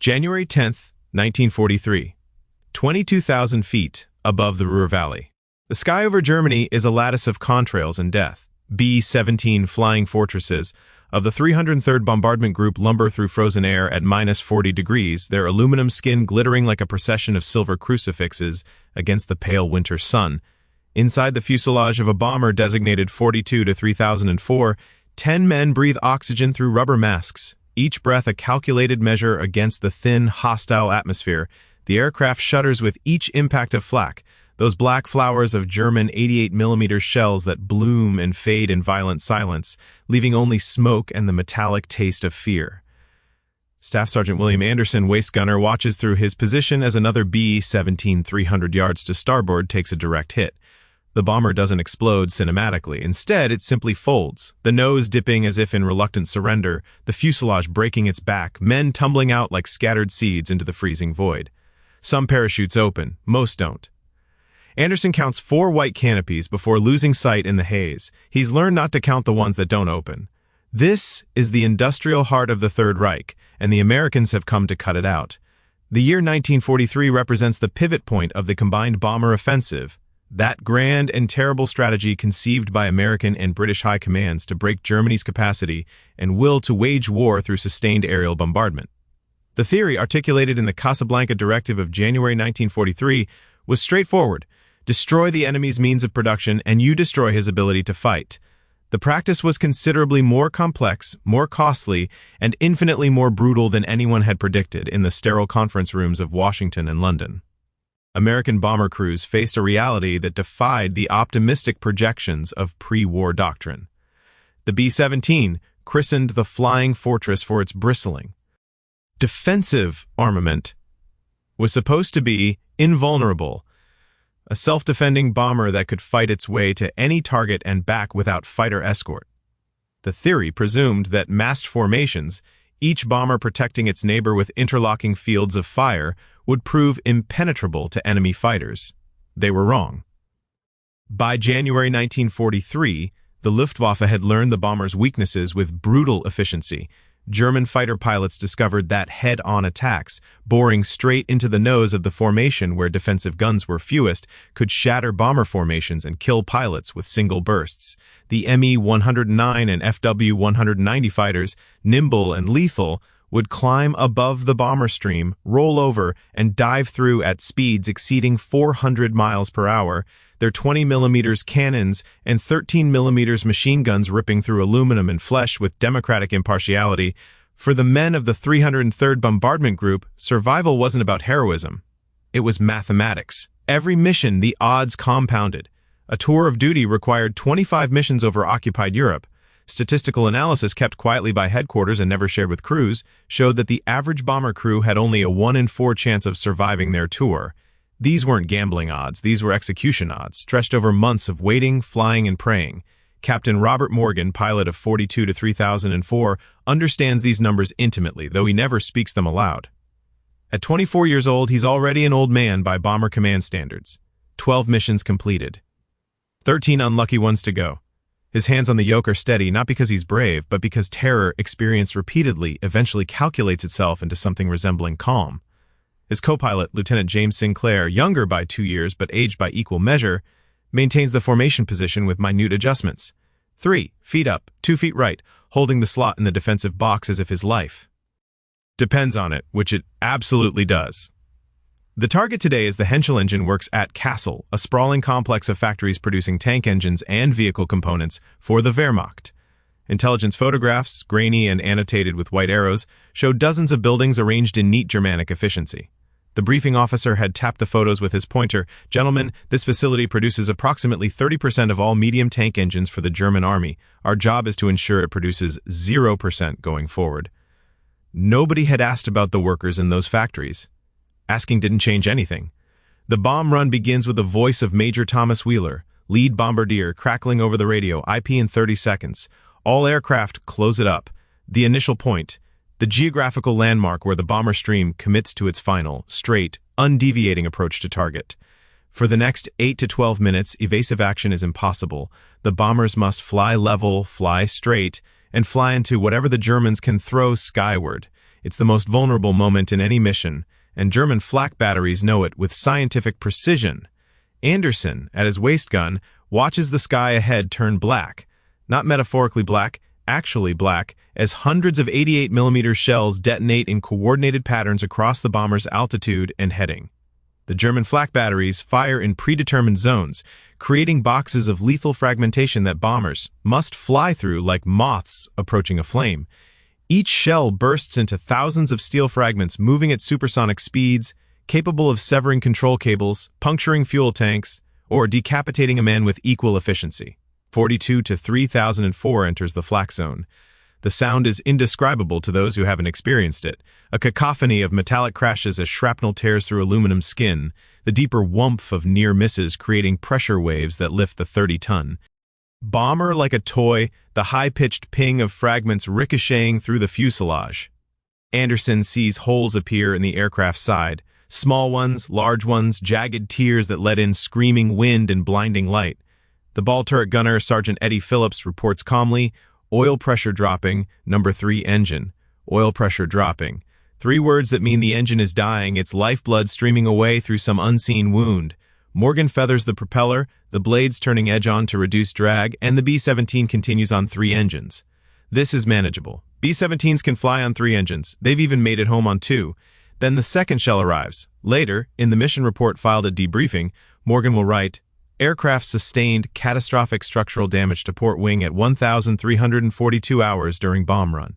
January 10th, 1943. 22,000 feet above the Ruhr Valley. The sky over Germany is a lattice of contrails and death. B-17 flying fortresses of the 303rd Bombardment Group lumber through frozen air at -40 degrees, their aluminum skin glittering like a procession of silver crucifixes against the pale winter sun. Inside the fuselage of a bomber designated 42 to 3004, 10 men breathe oxygen through rubber masks, each breath a calculated measure against the thin, hostile atmosphere. The aircraft shudders with each impact of flak, those black flowers of German 88mm shells that bloom and fade in violent silence, leaving only smoke and the metallic taste of fear. Staff Sergeant William Anderson, waist gunner, watches through his position as another B-17 300 yards to starboard takes a direct hit. The bomber doesn't explode cinematically. Instead, it simply folds, the nose dipping as if in reluctant surrender, the fuselage breaking its back, men tumbling out like scattered seeds into the freezing void. Some parachutes open, most don't. Anderson counts 4 white canopies before losing sight in the haze. He's learned not to count the ones that don't open. This is the industrial heart of the Third Reich, and the Americans have come to cut it out. The year 1943 represents the pivot point of the combined bomber offensive, that grand and terrible strategy conceived by American and British high commands to break Germany's capacity and will to wage war through sustained aerial bombardment. The theory, articulated in the Casablanca Directive of January 1943, was straightforward. Destroy the enemy's means of production, and you destroy his ability to fight. The practice was considerably more complex, more costly, and infinitely more brutal than anyone had predicted in the sterile conference rooms of Washington and London. American bomber crews faced a reality that defied the optimistic projections of pre-war doctrine. The B-17, christened the Flying Fortress for its bristling, defensive armament, was supposed to be invulnerable, a self-defending bomber that could fight its way to any target and back without fighter escort. The theory presumed that massed formations, each bomber protecting its neighbor with interlocking fields of fire, would prove impenetrable to enemy fighters. They were wrong. By January 1943, the Luftwaffe had learned the bomber's weaknesses with brutal efficiency. German fighter pilots discovered that head-on attacks, boring straight into the nose of the formation where defensive guns were fewest, could shatter bomber formations and kill pilots with single bursts. The Me-109 and FW-190 fighters, nimble and lethal, would climb above the bomber stream, roll over, and dive through at speeds exceeding 400 miles per hour, their 20mm cannons and 13mm machine guns ripping through aluminum and flesh with democratic impartiality. For the men of the 303rd Bombardment Group, survival wasn't about heroism. It was mathematics. Every mission, the odds compounded. A tour of duty required 25 missions over occupied Europe. Statistical analysis kept quietly by headquarters and never shared with crews showed that the average bomber crew had only a 1 in 4 chance of surviving their tour. These weren't gambling odds, these were execution odds, stretched over months of waiting, flying, and praying. Captain Robert Morgan, pilot of 42 to 3004, understands these numbers intimately, though he never speaks them aloud. At 24 years old, he's already an old man by bomber command standards. 12 missions completed. 13 unlucky ones to go. His hands on the yoke are steady, not because he's brave, but because terror, experienced repeatedly, eventually calculates itself into something resembling calm. His co-pilot, Lieutenant James Sinclair, younger by 2 years but aged by equal measure, maintains the formation position with minute adjustments. 3 feet up, 2 feet right, holding the slot in the defensive box as if his life depends on it, which it absolutely does. The target today is the Henschel engine works at Kassel, a sprawling complex of factories producing tank engines and vehicle components for the Wehrmacht. Intelligence photographs, grainy and annotated with white arrows, showed dozens of buildings arranged in neat Germanic efficiency. The briefing officer had tapped the photos with his pointer. "Gentlemen, this facility produces approximately 30% of all medium tank engines for the German army. Our job is to ensure it produces 0% going forward." Nobody had asked about the workers in those factories. Asking didn't change anything. The bomb run begins with the voice of Major Thomas Wheeler, lead bombardier, crackling over the radio, IP in 30 seconds. All aircraft close it up. The initial point, the geographical landmark where the bomber stream commits to its final, straight, undeviating approach to target. For the next 8 to 12 minutes, evasive action is impossible. The bombers must fly level, fly straight, and fly into whatever the Germans can throw skyward. It's the most vulnerable moment in any mission, and German flak batteries know it with scientific precision. Anderson, at his waist gun, watches the sky ahead turn black. Not metaphorically black, actually black, as hundreds of 88mm shells detonate in coordinated patterns across the bomber's altitude and heading. The German flak batteries fire in predetermined zones, creating boxes of lethal fragmentation that bombers must fly through like moths approaching a flame. Each shell bursts into thousands of steel fragments moving at supersonic speeds, capable of severing control cables, puncturing fuel tanks, or decapitating a man with equal efficiency. 42 to 3004 enters the flak zone. The sound is indescribable to those who haven't experienced it, a cacophony of metallic crashes as shrapnel tears through aluminum skin, the deeper whoomph of near misses creating pressure waves that lift the 30-ton. Bomber like a toy, the high-pitched ping of fragments ricocheting through the fuselage. Anderson sees holes appear in the aircraft's side, small ones, large ones, jagged tears that let in screaming wind and blinding light. The ball turret gunner, Sergeant Eddie Phillips, reports calmly, "Oil pressure dropping, number 3 engine. Oil pressure dropping." 3 words that mean the engine is dying, its lifeblood streaming away through some unseen wound. Morgan feathers the propeller, the blades turning edge on to reduce drag, and the B-17 continues on 3 engines. This is manageable. B-17s can fly on 3 engines. They've even made it home on 2. Then the second shell arrives. Later, in the mission report filed at debriefing, Morgan will write, "Aircraft sustained catastrophic structural damage to port wing at 1,342 hours during bomb run."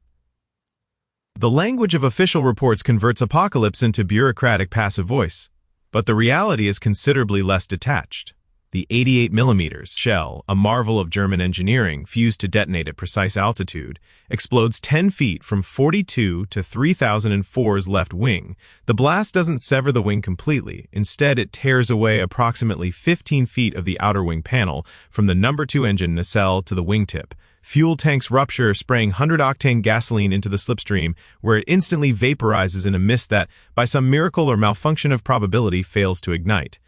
The language of official reports converts apocalypse into bureaucratic passive voice, but the reality is considerably less detached. The 88mm shell, a marvel of German engineering, fused to detonate at precise altitude, explodes 10 feet from 42 to 3004's left wing. The blast doesn't sever the wing completely. Instead, it tears away approximately 15 feet of the outer wing panel from the number 2 engine nacelle to the wingtip. Fuel tanks rupture, spraying 100-octane gasoline into the slipstream, where it instantly vaporizes in a mist that, by some miracle or malfunction of probability, fails to ignite.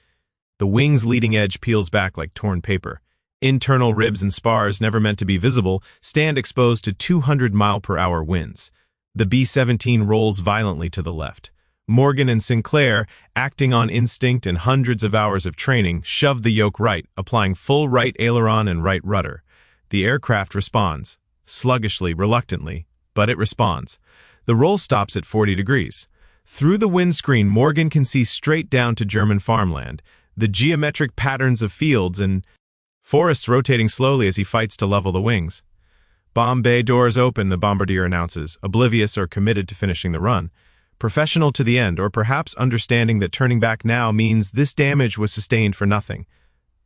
The wing's leading edge peels back like torn paper. Internal ribs and spars, never meant to be visible, stand exposed to 200-mile-per-hour winds. The B-17 rolls violently to the left. Morgan and Sinclair, acting on instinct and hundreds of hours of training, shove the yoke right, applying full right aileron and right rudder. The aircraft responds, sluggishly, reluctantly, but it responds. The roll stops at 40 degrees. Through the windscreen, Morgan can see straight down to German farmland, the geometric patterns of fields and forests rotating slowly as he fights to level the wings. "Bomb bay doors open," the bombardier announces, oblivious or committed to finishing the run. Professional to the end, or perhaps understanding that turning back now means this damage was sustained for nothing.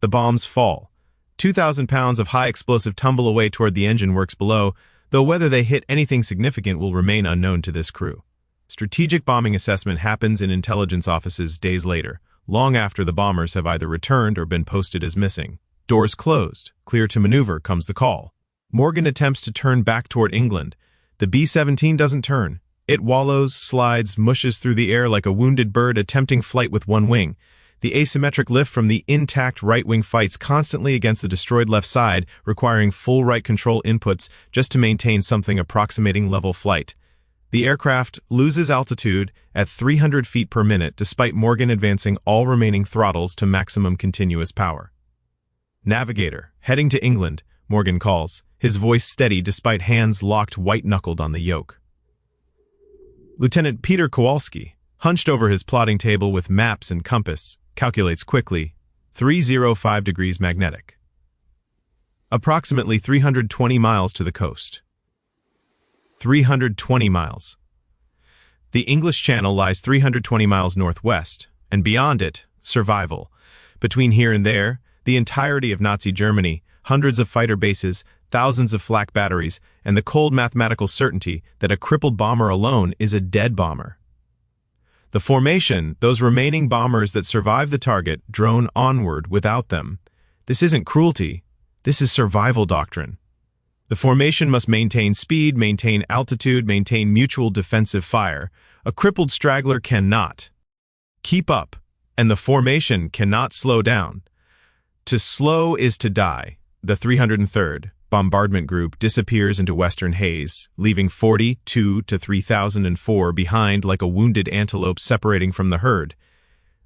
The bombs fall. 2,000 pounds of high explosive tumble away toward the engine works below, though whether they hit anything significant will remain unknown to this crew. Strategic bombing assessment happens in intelligence offices days later, long after the bombers have either returned or been posted as missing. Doors closed. Clear to maneuver comes the call. Morgan attempts to turn back toward England. The B-17 doesn't turn. It wallows, slides, mushes through the air like a wounded bird attempting flight with one wing. The asymmetric lift from the intact right wing fights constantly against the destroyed left side, requiring full right control inputs just to maintain something approximating level flight. The aircraft loses altitude at 300 feet per minute despite Morgan advancing all remaining throttles to maximum continuous power. "Navigator, heading to England," Morgan calls, his voice steady despite hands locked white-knuckled on the yoke. Lieutenant Peter Kowalski, hunched over his plotting table with maps and compass, calculates quickly, 305 degrees magnetic. Approximately 320 miles to the coast. 320 miles. The English Channel lies 320 miles northwest, and beyond it, survival. Between here and there, the entirety of Nazi Germany, hundreds of fighter bases, thousands of flak batteries, and the cold mathematical certainty that a crippled bomber alone is a dead bomber. The formation, those remaining bombers that survive the target, drone onward without them. This isn't cruelty. This is survival doctrine. The formation must maintain speed, maintain altitude, maintain mutual defensive fire. A crippled straggler cannot keep up, and the formation cannot slow down. To slow is to die. The 303rd, bombardment group disappears into western haze, leaving 42 to 3004 behind like a wounded antelope separating from the herd.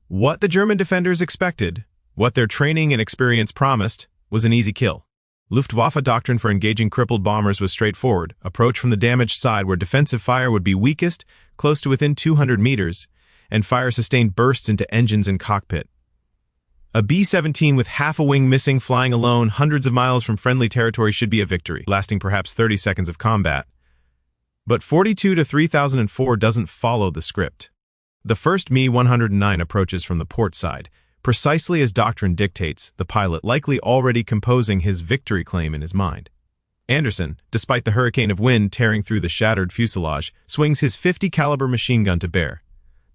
What the German defenders expected, what their training and experience promised, was an easy kill. Luftwaffe doctrine for engaging crippled bombers was straightforward: approach from the damaged side where defensive fire would be weakest, close to within 200 meters, and fire sustained bursts into engines and cockpit. A B-17 with half a wing missing flying alone hundreds of miles from friendly territory should be a victory, lasting perhaps 30 seconds of combat. But 42 to 3004 doesn't follow the script. The first Mi-109 approaches from the port side, precisely as doctrine dictates, the pilot likely already composing his victory claim in his mind. Anderson, despite the hurricane of wind tearing through the shattered fuselage, swings his .50 caliber machine gun to bear.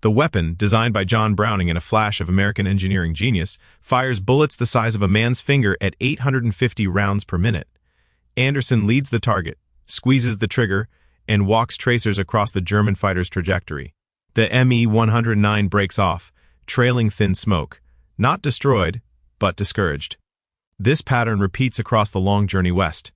The weapon, designed by John Browning in a flash of American engineering genius, fires bullets the size of a man's finger at 850 rounds per minute. Anderson leads the target, squeezes the trigger, and walks tracers across the German fighter's trajectory. The Mi-109 breaks off, trailing thin smoke, not destroyed, but discouraged. This pattern repeats across the long journey west.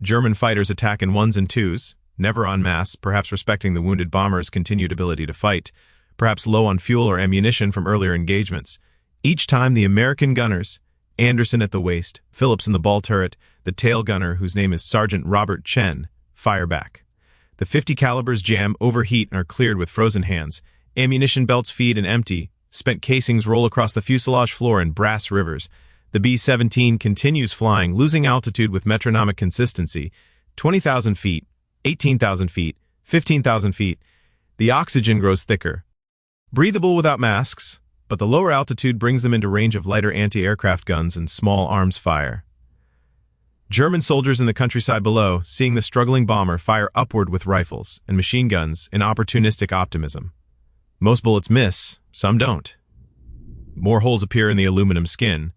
German fighters attack in ones and twos, never en masse, perhaps respecting the wounded bomber's continued ability to fight, perhaps low on fuel or ammunition from earlier engagements. Each time the American gunners, Anderson at the waist, Phillips in the ball turret, the tail gunner, whose name is Sergeant Robert Chen, fire back. The .50 calibers jam, overheat, and are cleared with frozen hands. Ammunition belts feed and empty. Spent casings roll across the fuselage floor in brass rivers. The B-17 continues flying, losing altitude with metronomic consistency. 20,000 feet, 18,000 feet, 15,000 feet. The oxygen grows thicker. Breathable without masks, but the lower altitude brings them into range of lighter anti-aircraft guns and small arms fire. German soldiers in the countryside below, seeing the struggling bomber, fire upward with rifles and machine guns in opportunistic optimism. Most bullets miss, some don't. More holes appear in the aluminum skin.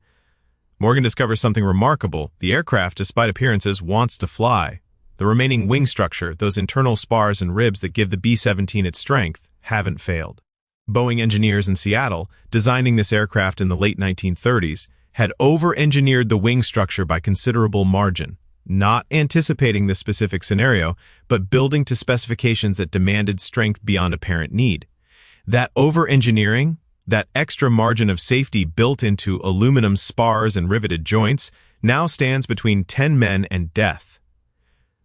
Morgan discovers something remarkable. The aircraft, despite appearances, wants to fly. The remaining wing structure, those internal spars and ribs that give the B-17 its strength, haven't failed. Boeing engineers in Seattle, designing this aircraft in the late 1930s, had over-engineered the wing structure by considerable margin, not anticipating this specific scenario, but building to specifications that demanded strength beyond apparent need. That over-engineering, that extra margin of safety built into aluminum spars and riveted joints, now stands between 10 men and death.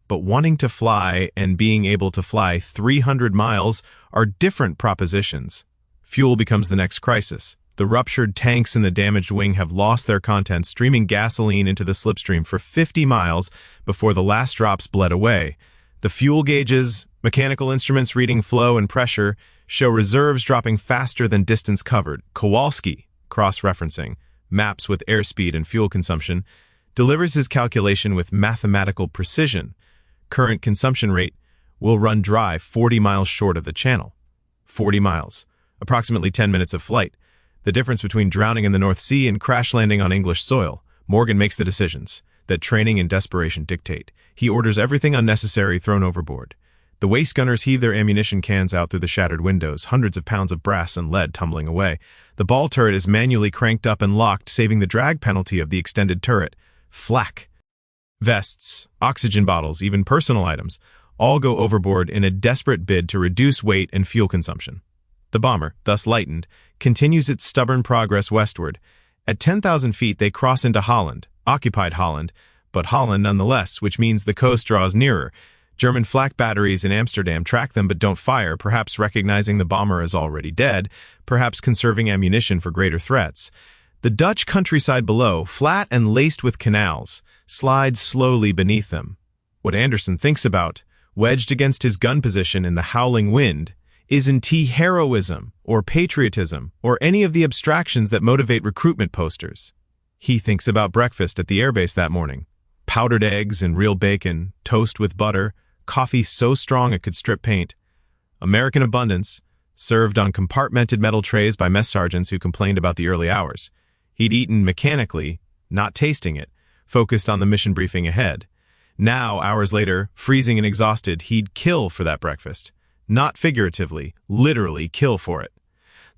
But wanting to fly and being able to fly 300 miles are different propositions. Fuel becomes the next crisis. The ruptured tanks in the damaged wing have lost their contents, streaming gasoline into the slipstream for 50 miles before the last drops bled away. The fuel gauges, mechanical instruments reading flow and pressure, show reserves dropping faster than distance covered. Kowalski, cross-referencing maps with airspeed and fuel consumption, delivers his calculation with mathematical precision. Current consumption rate will run dry 40 miles short of the channel. 40 miles. Approximately 10 minutes of flight. The difference between drowning in the North Sea and crash landing on English soil. Morgan makes the decisions that training and desperation dictate. He orders everything unnecessary thrown overboard. The waist gunners heave their ammunition cans out through the shattered windows, hundreds of pounds of brass and lead tumbling away. The ball turret is manually cranked up and locked, saving the drag penalty of the extended turret. Flak. Vests, oxygen bottles, even personal items, all go overboard in a desperate bid to reduce weight and fuel consumption. The bomber, thus lightened, continues its stubborn progress westward. At 10,000 feet, they cross into Holland, occupied Holland, but Holland nonetheless, which means the coast draws nearer. German flak batteries in Amsterdam track them but don't fire, perhaps recognizing the bomber is already dead, perhaps conserving ammunition for greater threats. The Dutch countryside below, flat and laced with canals, slides slowly beneath them. What Anderson thinks about, wedged against his gun position in the howling wind, isn't heroism or patriotism or any of the abstractions that motivate recruitment posters. He thinks about breakfast at the airbase that morning. Powdered eggs and real bacon, toast with butter, coffee so strong it could strip paint. American abundance, served on compartmented metal trays by mess sergeants who complained about the early hours. He'd eaten mechanically, not tasting it, focused on the mission briefing ahead. Now, hours later, freezing and exhausted, he'd kill for that breakfast. Not figuratively, literally kill for it.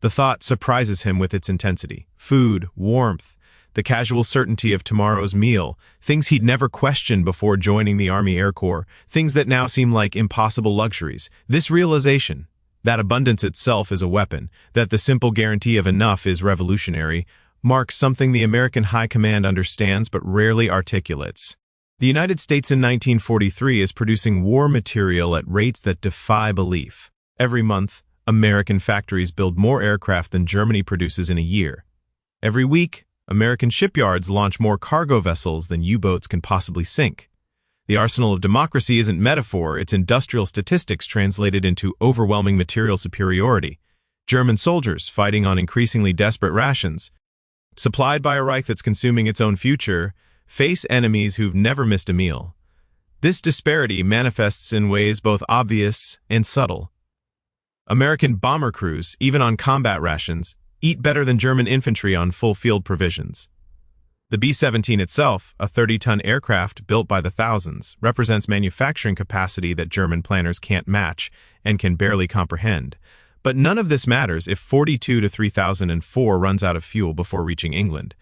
The thought surprises him with its intensity. Food, warmth, the casual certainty of tomorrow's meal, things he'd never questioned before joining the Army Air Corps, things that now seem like impossible luxuries. This realization, that abundance itself is a weapon, that the simple guarantee of enough is revolutionary, marks something the American High Command understands but rarely articulates. The United States in 1943 is producing war material at rates that defy belief. Every month, American factories build more aircraft than Germany produces in a year. Every week, American shipyards launch more cargo vessels than U-boats can possibly sink. The arsenal of democracy isn't metaphor, it's industrial statistics translated into overwhelming material superiority. German soldiers fighting on increasingly desperate rations, supplied by a Reich that's consuming its own future, face enemies who've never missed a meal. This disparity manifests in ways both obvious and subtle. American bomber crews, even on combat rations, eat better than German infantry on full field provisions. The B-17 itself, a 30-ton aircraft built by the thousands, represents manufacturing capacity that German planners can't match and can barely comprehend. But none of this matters if 42 to 3004 runs out of fuel before reaching England.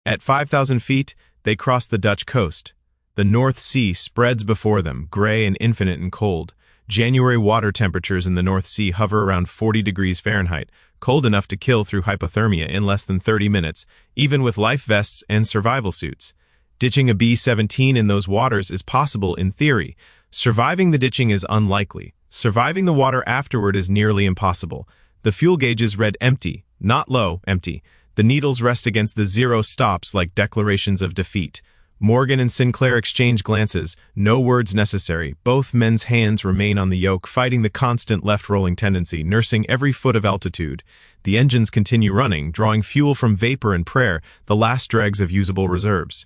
At 5,000 feet, they cross the Dutch coast. The North Sea spreads before them, gray and infinite and cold. January water temperatures in the North Sea hover around 40 degrees Fahrenheit, cold enough to kill through hypothermia in less than 30 minutes, even with life vests and survival suits. Ditching a B-17 in those waters is possible in theory. Surviving the ditching is unlikely. Surviving the water afterward is nearly impossible. The fuel gauges read empty, not low, empty. The needles rest against the zero stops like declarations of defeat. Morgan and Sinclair exchange glances, no words necessary. Both men's hands remain on the yoke, fighting the constant left-rolling tendency, nursing every foot of altitude. The engines continue running, drawing fuel from vapor and prayer, the last dregs of usable reserves.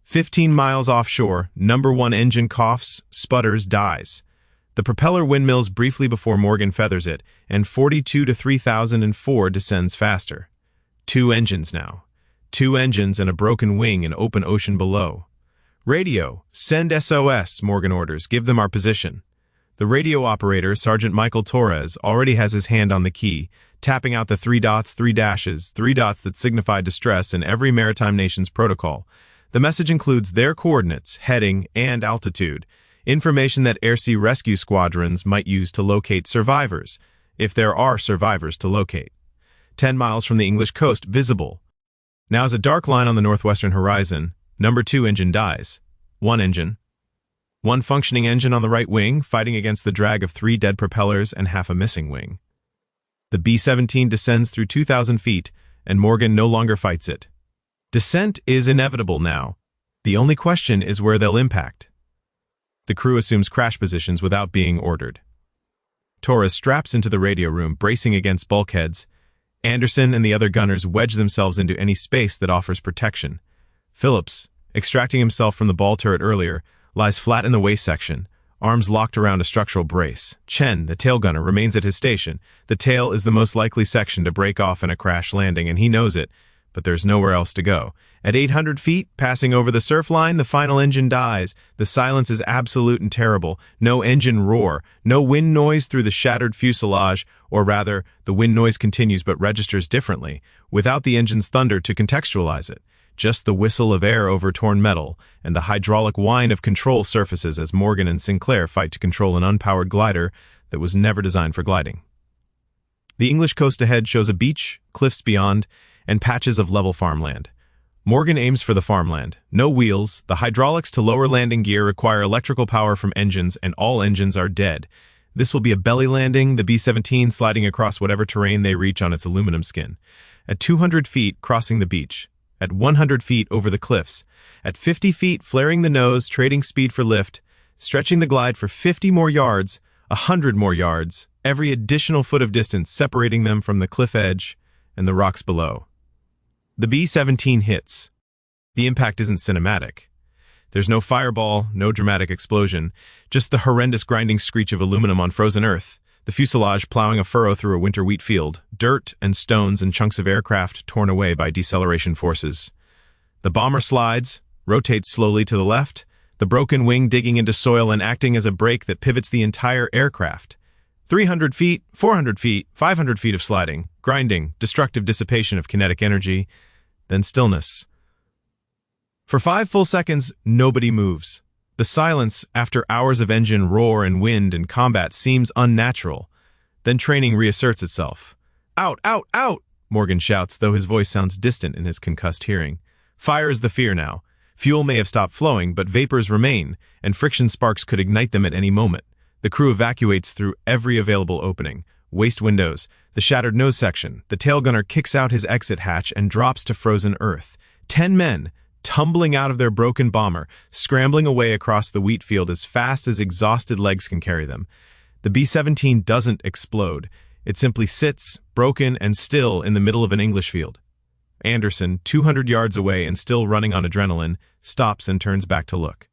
15 miles offshore, number 1 engine coughs, sputters, dies. The propeller windmills briefly before Morgan feathers it, and 42 to 3004 descends faster. 2 engines now. 2 engines and a broken wing in open ocean below. Radio, send SOS, Morgan orders, give them our position. The radio operator, Sergeant Michael Torres, already has his hand on the key, tapping out the 3 dots, 3 dashes, 3 dots that signify distress in every maritime nation's protocol. The message includes their coordinates, heading, and altitude, information that air-sea rescue squadrons might use to locate survivors, if there are survivors to locate. 10 miles from the English coast, visible. Now as a dark line on the northwestern horizon, number 2 engine dies. 1 engine. 1 functioning engine on the right wing, fighting against the drag of 3 dead propellers and half a missing wing. The B-17 descends through 2,000 feet, and Morgan no longer fights it. Descent is inevitable now. The only question is where they'll impact. The crew assumes crash positions without being ordered. Torres straps into the radio room, bracing against bulkheads. Anderson and the other gunners wedge themselves into any space that offers protection. Phillips, extracting himself from the ball turret earlier, lies flat in the waist section, arms locked around a structural brace. Chen, the tail gunner, remains at his station. The tail is the most likely section to break off in a crash landing, and he knows it, but there's nowhere else to go. At 800 feet, passing over the surf line, the final engine dies. The silence is absolute and terrible. No engine roar, no wind noise through the shattered fuselage, or rather, the wind noise continues but registers differently, without the engine's thunder to contextualize it. Just the whistle of air over torn metal, and the hydraulic whine of control surfaces as Morgan and Sinclair fight to control an unpowered glider that was never designed for gliding. The English coast ahead shows a beach, cliffs beyond, and patches of level farmland. Morgan aims for the farmland. No wheels, the hydraulics to lower landing gear require electrical power from engines, and all engines are dead. This will be a belly landing, the B-17 sliding across whatever terrain they reach on its aluminum skin. At 200 feet, crossing the beach. At 100 feet, over the cliffs. At 50 feet, flaring the nose, trading speed for lift, stretching the glide for 50 more yards, 100 more yards, every additional foot of distance separating them from the cliff edge and the rocks below. The B-17 hits. The impact isn't cinematic. There's no fireball, no dramatic explosion, just the horrendous grinding screech of aluminum on frozen earth, the fuselage plowing a furrow through a winter wheat field, dirt and stones and chunks of aircraft torn away by deceleration forces. The bomber slides, rotates slowly to the left, the broken wing digging into soil and acting as a brake that pivots the entire aircraft. 300 feet, 400 feet, 500 feet of sliding, grinding, destructive dissipation of kinetic energy, then stillness. For 5 full seconds, nobody moves. The silence, after hours of engine roar and wind and combat, seems unnatural. Then training reasserts itself. "Out, out, out!" Morgan shouts, though his voice sounds distant in his concussed hearing. Fire is the fear now. Fuel may have stopped flowing, but vapors remain, and friction sparks could ignite them at any moment. The crew evacuates through every available opening. Waste windows, the shattered nose section. The tail gunner kicks out his exit hatch and drops to frozen earth. 10 men, tumbling out of their broken bomber, scrambling away across the wheat field as fast as exhausted legs can carry them. The B-17 doesn't explode. It simply sits, broken and still, in the middle of an English field. Anderson, 200 yards away and still running on adrenaline, stops and turns back to look.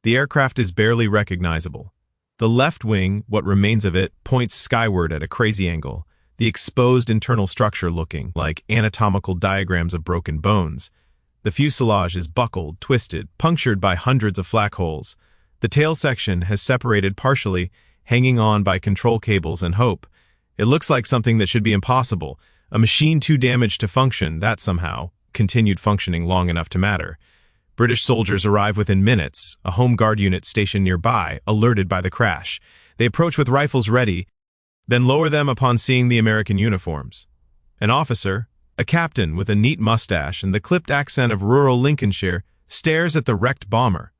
The aircraft is barely recognizable. The left wing, what remains of it, points skyward at a crazy angle, the exposed internal structure looking like anatomical diagrams of broken bones. The fuselage is buckled, twisted, punctured by hundreds of flak holes. The tail section has separated partially, hanging on by control cables and hope. It looks like something that should be impossible, a machine too damaged to function that somehow continued functioning long enough to matter. British soldiers arrive within minutes, a home guard unit stationed nearby, alerted by the crash. They approach with rifles ready, then lower them upon seeing the American uniforms. An officer, a captain with a neat mustache and the clipped accent of rural Lincolnshire, stares at the wrecked bomber.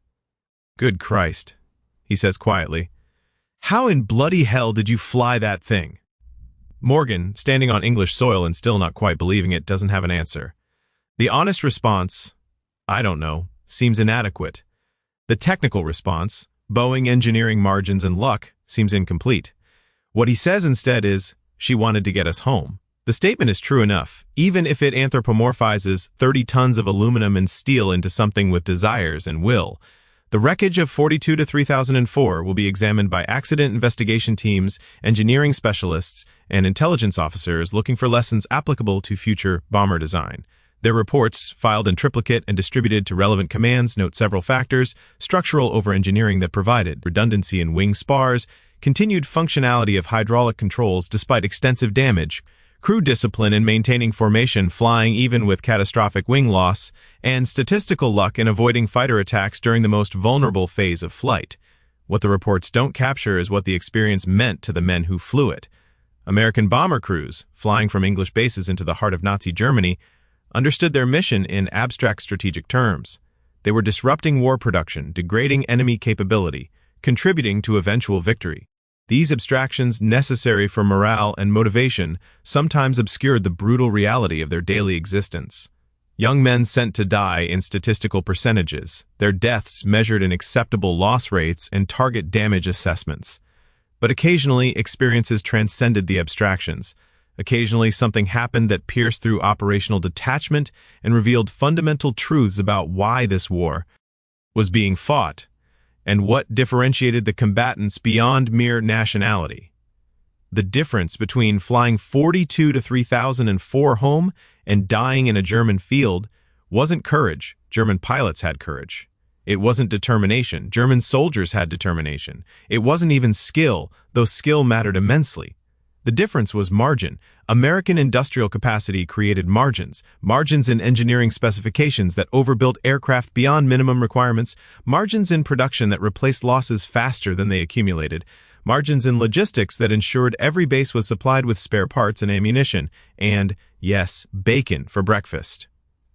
"Good Christ," he says quietly. "How in bloody hell did you fly that thing?" Morgan, standing on English soil and still not quite believing it, doesn't have an answer. The honest response, "I don't know," seems inadequate. The technical response, Boeing engineering margins and luck, seems incomplete. What he says instead is, "She wanted to get us home." The statement is true enough, even if it anthropomorphizes 30 tons of aluminum and steel into something with desires and will. The wreckage of 42 to 3004 will be examined by accident investigation teams, engineering specialists, and intelligence officers looking for lessons applicable to future bomber design. Their reports, filed in triplicate and distributed to relevant commands, note several factors: structural over-engineering that provided redundancy in wing spars, continued functionality of hydraulic controls despite extensive damage, crew discipline in maintaining formation flying even with catastrophic wing loss, and statistical luck in avoiding fighter attacks during the most vulnerable phase of flight. What the reports don't capture is what the experience meant to the men who flew it. American bomber crews, flying from English bases into the heart of Nazi Germany, understood their mission in abstract strategic terms. They were disrupting war production, degrading enemy capability, contributing to eventual victory. These abstractions, necessary for morale and motivation, sometimes obscured the brutal reality of their daily existence. Young men sent to die in statistical percentages, their deaths measured in acceptable loss rates and target damage assessments. But occasionally, experiences transcended the abstractions. Occasionally, something happened that pierced through operational detachment and revealed fundamental truths about why this war was being fought, and what differentiated the combatants beyond mere nationality. The difference between flying 42 to 3004 home and dying in a German field wasn't courage. German pilots had courage. It wasn't determination. German soldiers had determination. It wasn't even skill, though skill mattered immensely. The difference was margin. American industrial capacity created margins in engineering specifications that overbuilt aircraft beyond minimum requirements, margins in production that replaced losses faster than they accumulated, margins in logistics that ensured every base was supplied with spare parts and ammunition, and, yes, bacon for breakfast.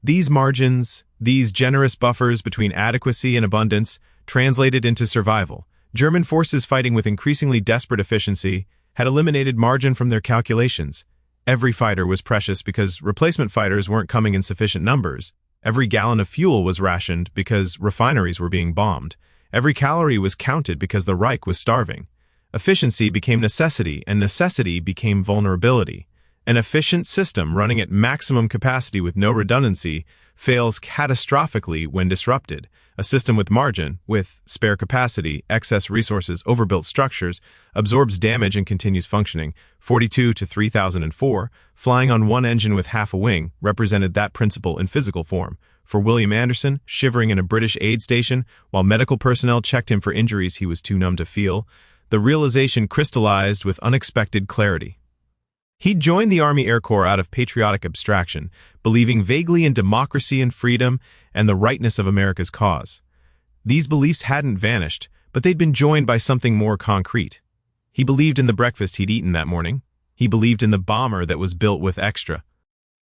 These margins, these generous buffers between adequacy and abundance, translated into survival. German forces fighting with increasingly desperate efficiency had eliminated margin from their calculations. Every fighter was precious because replacement fighters weren't coming in sufficient numbers. Every gallon of fuel was rationed because refineries were being bombed. Every calorie was counted because the Reich was starving. Efficiency became necessity, and necessity became vulnerability. An efficient system running at maximum capacity with no redundancy fails catastrophically when disrupted. A system with margin, with spare capacity, excess resources, overbuilt structures, absorbs damage and continues functioning. 42 to 3004, flying on one engine with half a wing, represented that principle in physical form. For William Anderson, shivering in a British aid station, while medical personnel checked him for injuries he was too numb to feel, the realization crystallized with unexpected clarity. He joined the Army Air Corps out of patriotic abstraction, believing vaguely in democracy and freedom and the rightness of America's cause. These beliefs hadn't vanished, but they'd been joined by something more concrete. He believed in the breakfast he'd eaten that morning. He believed in the bomber that was built with extra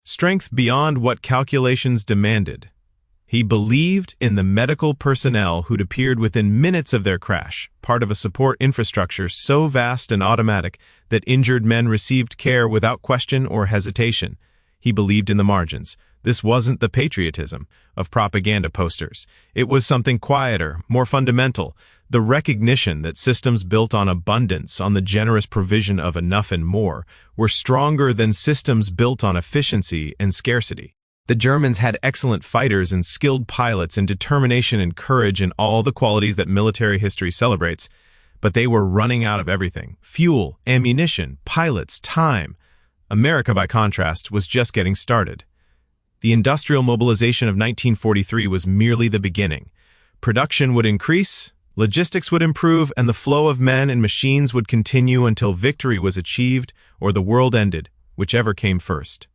strength beyond what calculations demanded. He believed in the medical personnel who'd appeared within minutes of their crash, part of a support infrastructure so vast and automatic that injured men received care without question or hesitation. He believed in the margins. This wasn't the patriotism of propaganda posters. It was something quieter, more fundamental, the recognition that systems built on abundance, on the generous provision of enough and more, were stronger than systems built on efficiency and scarcity. The Germans had excellent fighters and skilled pilots and determination and courage and all the qualities that military history celebrates, but they were running out of everything: fuel, ammunition, pilots, time. America, by contrast, was just getting started. The industrial mobilization of 1943 was merely the beginning. Production would increase, logistics would improve, and the flow of men and machines would continue until victory was achieved or the world ended, whichever came first.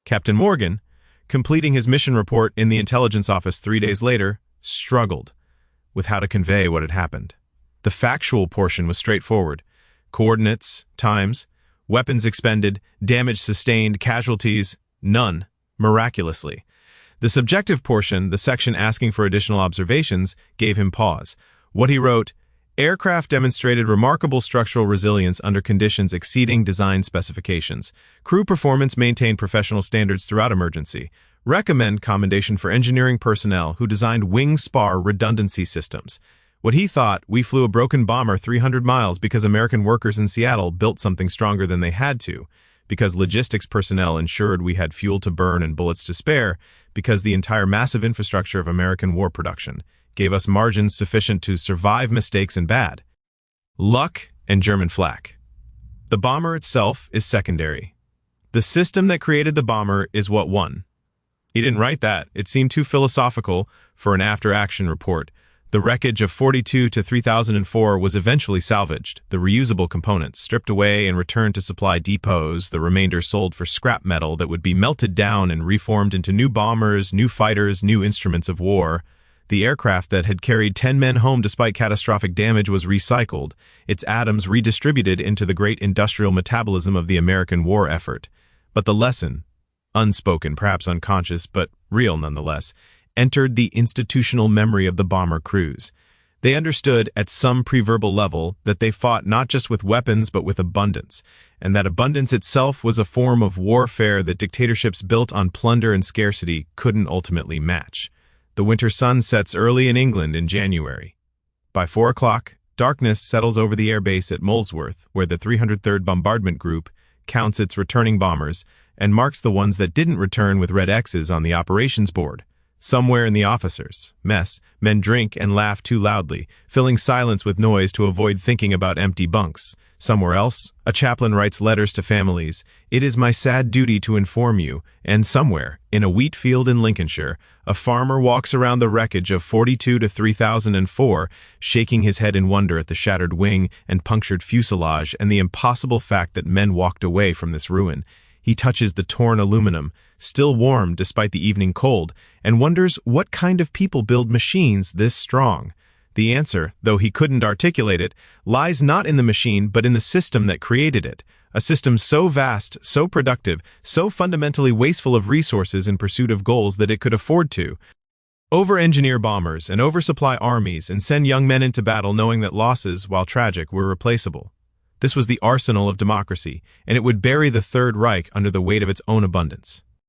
Captain Morgan, completing his mission report in the intelligence office 3 days later, struggled with how to convey what had happened. The factual portion was straightforward: coordinates, times, weapons expended, damage sustained, casualties, none, miraculously. The subjective portion, the section asking for additional observations, gave him pause. What he wrote: aircraft demonstrated remarkable structural resilience under conditions exceeding design specifications. Crew performance maintained professional standards throughout emergency. Recommend commendation for engineering personnel who designed wing spar redundancy systems. What he thought: we flew a broken bomber 300 miles because American workers in Seattle built something stronger than they had to, because logistics personnel ensured we had fuel to burn and bullets to spare, because the entire massive infrastructure of American war production gave us margins sufficient to survive mistakes and bad luck and German flak. The bomber itself is secondary. The system that created the bomber is what won. He didn't write that. It seemed too philosophical for an after-action report. The wreckage of 42 to 3004 was eventually salvaged, the reusable components stripped away and returned to supply depots, the remainder sold for scrap metal that would be melted down and reformed into new bombers, new fighters, new instruments of war. The aircraft that had carried 10 men home despite catastrophic damage was recycled, its atoms redistributed into the great industrial metabolism of the American war effort. But the lesson, unspoken, perhaps unconscious, but real nonetheless, entered the institutional memory of the bomber crews. They understood at some pre-verbal level that they fought not just with weapons but with abundance, and that abundance itself was a form of warfare that dictatorships built on plunder and scarcity couldn't ultimately match. The winter sun sets early in England in January. By 4 o'clock, darkness settles over the airbase at Molesworth, where the 303rd Bombardment Group counts its returning bombers and marks the ones that didn't return with red X's on the operations board. Somewhere in the officers' mess, men drink and laugh too loudly, filling silence with noise to avoid thinking about empty bunks. Somewhere else, a chaplain writes letters to families. It is my sad duty to inform you. And somewhere, in a wheat field in Lincolnshire, a farmer walks around the wreckage of 42 to 3004, shaking his head in wonder at the shattered wing and punctured fuselage and the impossible fact that men walked away from this ruin. He touches the torn aluminum, still warm despite the evening cold, and wonders what kind of people build machines this strong. The answer, though he couldn't articulate it, lies not in the machine but in the system that created it, a system so vast, so productive, so fundamentally wasteful of resources in pursuit of goals that it could afford to over-engineer bombers and oversupply armies and send young men into battle knowing that losses, while tragic, were replaceable. This was the arsenal of democracy, and it would bury the Third Reich under the weight of its own abundance.